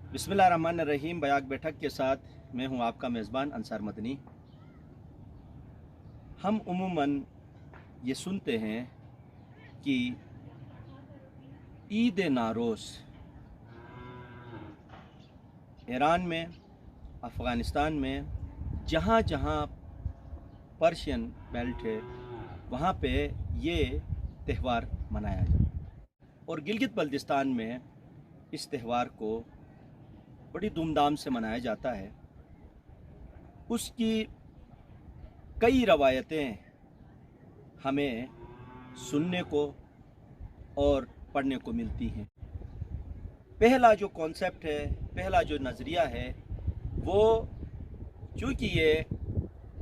बिस्मिल्लाहिर्रहमानिर्रहीम। बयाक बैठक के साथ मैं हूं आपका मेज़बान अंसार मदनी। हम उमूमन ये सुनते हैं कि ईद नारोस ईरान में, अफ़ग़ानिस्तान में, जहाँ जहाँ पर्शियन बेल्ट है वहाँ पे ये त्यौहार मनाया जाता है। और गिलगित बल्तिस्तान में इस त्यौहार को बड़ी धूमधाम से मनाया जाता है। उसकी कई रवायतें हमें सुनने को और पढ़ने को मिलती हैं। पहला जो कॉन्सेप्ट है, पहला जो नज़रिया है, वो चूँकि ये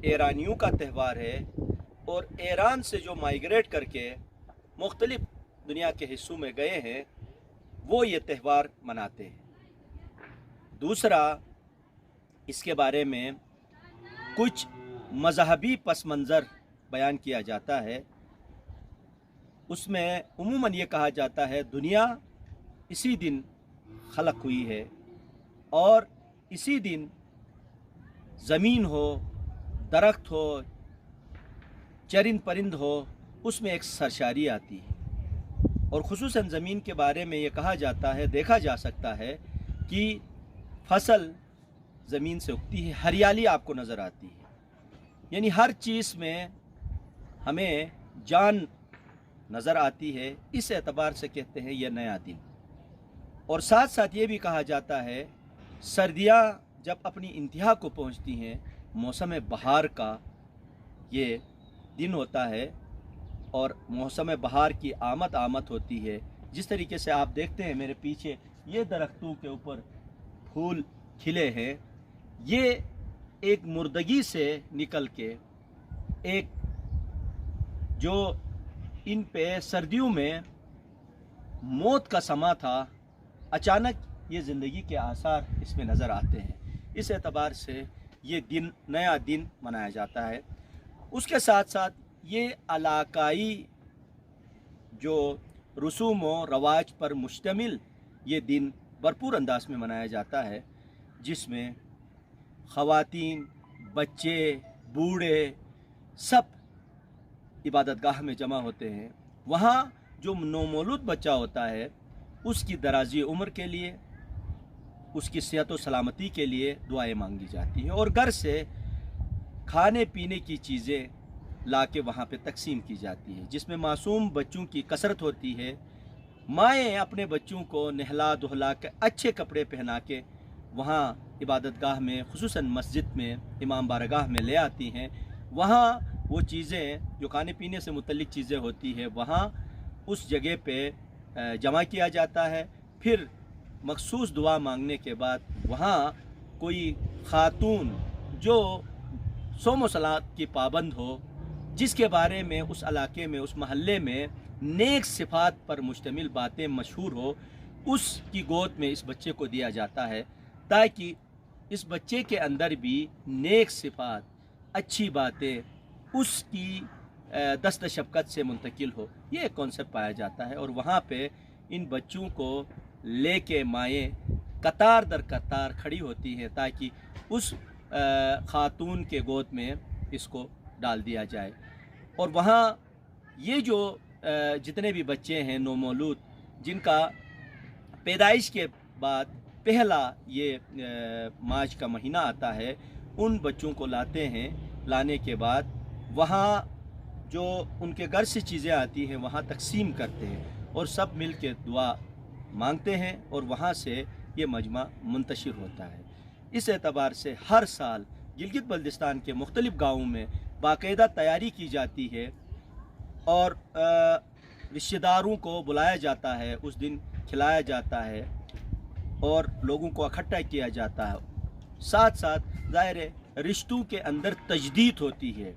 ईरानियों का त्यौहार है और ईरान से जो माइग्रेट करके मुख्तलिफ़ दुनिया के हिस्सों में गए हैं वो ये त्यौहार मनाते हैं। दूसरा, इसके बारे में कुछ मज़हबी पस मंज़र बयान किया जाता है। उसमें उमूमन ये कहा जाता है दुनिया इसी दिन खलक हुई है और इसी दिन ज़मीन हो, दरख्त हो, चरिंद परिंद हो, उसमें एक सरशारी आती है। और ख़ुसूसन ज़मीन के बारे में ये कहा जाता है, देखा जा सकता है कि फसल ज़मीन से उगती है, हरियाली आपको नज़र आती है, यानी हर चीज़ में हमें जान नज़र आती है। इस एतबार से कहते हैं यह नया दिन। और साथ साथ ये भी कहा जाता है सर्दियाँ जब अपनी इंतहा को पहुंचती हैं, मौसम बहार का ये दिन होता है और मौसम बहार की आमद होती है। जिस तरीके से आप देखते हैं मेरे पीछे ये दरख्तों के ऊपर फूल खिले हैं, ये एक मुर्दगी से निकल के एक जो इन पे सर्दियों में मौत का समा था, अचानक ये ज़िंदगी के आसार इसमें नज़र आते हैं। इस एतबार से ये दिन, नया दिन मनाया जाता है। उसके साथ साथ ये इलाकाई जो रसूम व रवाज पर मुश्तमिल ये दिन भरपूर अंदाज में मनाया जाता है, जिसमें ख़वातीन, बच्चे, बूढ़े सब इबादतगाह में जमा होते हैं। वहाँ जो नौमौलूद बच्चा होता है उसकी दराज़ी उम्र के लिए, उसकी सेहत व सलामती के लिए दुआएं मांगी जाती हैं और घर से खाने पीने की चीज़ें ला के वहाँ पर तकसीम की जाती है, जिसमें मासूम बच्चों की कसरत होती है। माएँ अपने बच्चों को नहला धुला के अच्छे कपड़े पहना के वहाँ इबादतगाह में, खुसूसन मस्जिद में, इमाम बारगाह में ले आती हैं। वहाँ वो चीज़ें जो खाने पीने से मुतल्लिक चीज़ें होती है वहाँ उस जगह पे जमा किया जाता है। फिर मखसूस दुआ मांगने के बाद वहाँ कोई खातून जो सोम व सलात की पाबंद हो, जिसके बारे में उस इलाके में, उस महल्ले में नेक सिफात पर मुश्तमिल बातें मशहूर हो, उसकी गोद में इस बच्चे को दिया जाता है ताकि इस बच्चे के अंदर भी नेक सिफात, अच्छी बातें उसकी दस्त शफ़क़त से मुंतकिल हो। ये एक कॉन्सेप्ट पाया जाता है। और वहाँ पे इन बच्चों को लेके माएँ कतार दर कतार खड़ी होती हैं ताकि उस खातून के गोद में इसको डाल दिया जाए। और वहाँ ये जो जितने भी बच्चे हैं नौमौलूद, जिनका पैदाइश के बाद पहला ये मार्च का महीना आता है, उन बच्चों को लाते हैं। लाने के बाद वहाँ जो उनके घर से चीज़ें आती हैं वहाँ तकसीम करते हैं और सब मिल के दुआ मांगते हैं और वहाँ से ये मजमा मुंतशिर होता है। इस एतबार से हर साल गिलगित बल्तिस्तान के मुख्तलिफ़ गाँवों में बाकायदा तैयारी की जाती है और रिश्तेदारों को बुलाया जाता है, उस दिन खिलाया जाता है और लोगों को इकट्ठा किया जाता है। साथ साथ ज़ाहिर है रिश्तों के अंदर तजदीद होती है।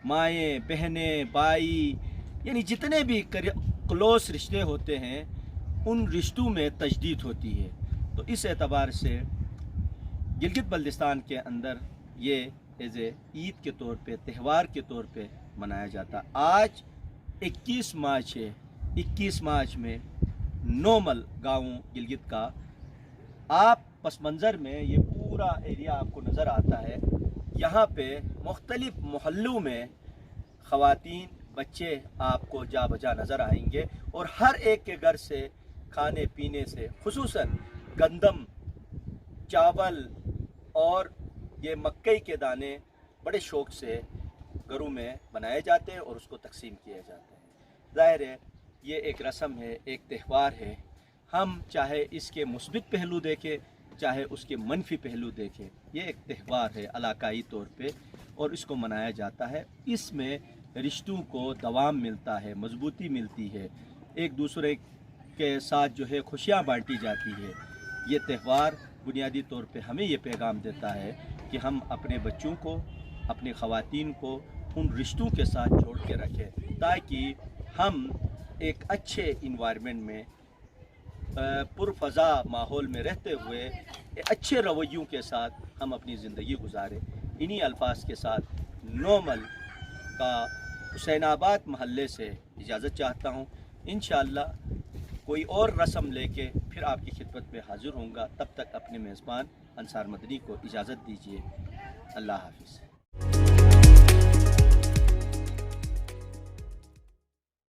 माएँ, बहनें, भाई, यानी जितने भी क्लोस रिश्ते होते हैं उन रिश्तों में तजदीद होती है। तो इस एतबार से गिलगित बल्तिस्तान के अंदर ये एज़ ए ईद के तौर पे, त्यौहार के तौर पे मनाया जाता। आज 21 मार्च है। 21 मार्च में नोमल गाँव गिलगित का आप پس منظر میں یہ پورا ایریا آپ کو نظر آتا ہے. یہاں پہ مختلف محلوں میں خواتین بچے آپ کو جا بجا نظر آئیں گے اور ہر ایک کے گھر سے کھانے پینے سے خصوصاً گندم، چاول اور یہ مکئی کے دانے بڑے شوق سے گھروں میں بنائے جاتے ہیں اور اس کو تقسیم کیا جاتا ہے. ظاہر ہے یہ ایک رسم ہے، ایک تہوار ہے. ہم چاہے اس کے مثبت پہلو دیکھیں چاہے اس کے منفی پہلو دیکھیں، یہ ایک تہوار ہے علاقائی طور پہ اور اس کو منایا جاتا ہے. اس میں رشتوں کو دوام ملتا ہے، مضبوطی ملتی ہے، ایک دوسرے کے ساتھ جو ہے خوشیاں بانٹی جاتی ہے. یہ تہوار بنیادی طور پہ ہمیں یہ پیغام دیتا ہے کہ ہم اپنے بچوں کو، اپنی خواتین کو ان رشتوں کے ساتھ جوڑ کے رکھیں تاکہ ہم ایک اچھے انوائرمنٹ میں پرفضا ماحول میں رہتے ہوئے اچھے رویوں کے ساتھ ہم اپنی زندگی گزاریں. انہی الفاظ کے ساتھ نومل کا حسین آباد محلے سے اجازت چاہتا ہوں. انشاءاللہ کوئی اور رسم لے کے پھر آپ کی خدمت میں حاضر ہوں گا. تب تک اپنے میزبان انصار مدنی کو اجازت دیجیے. اللہ حافظ.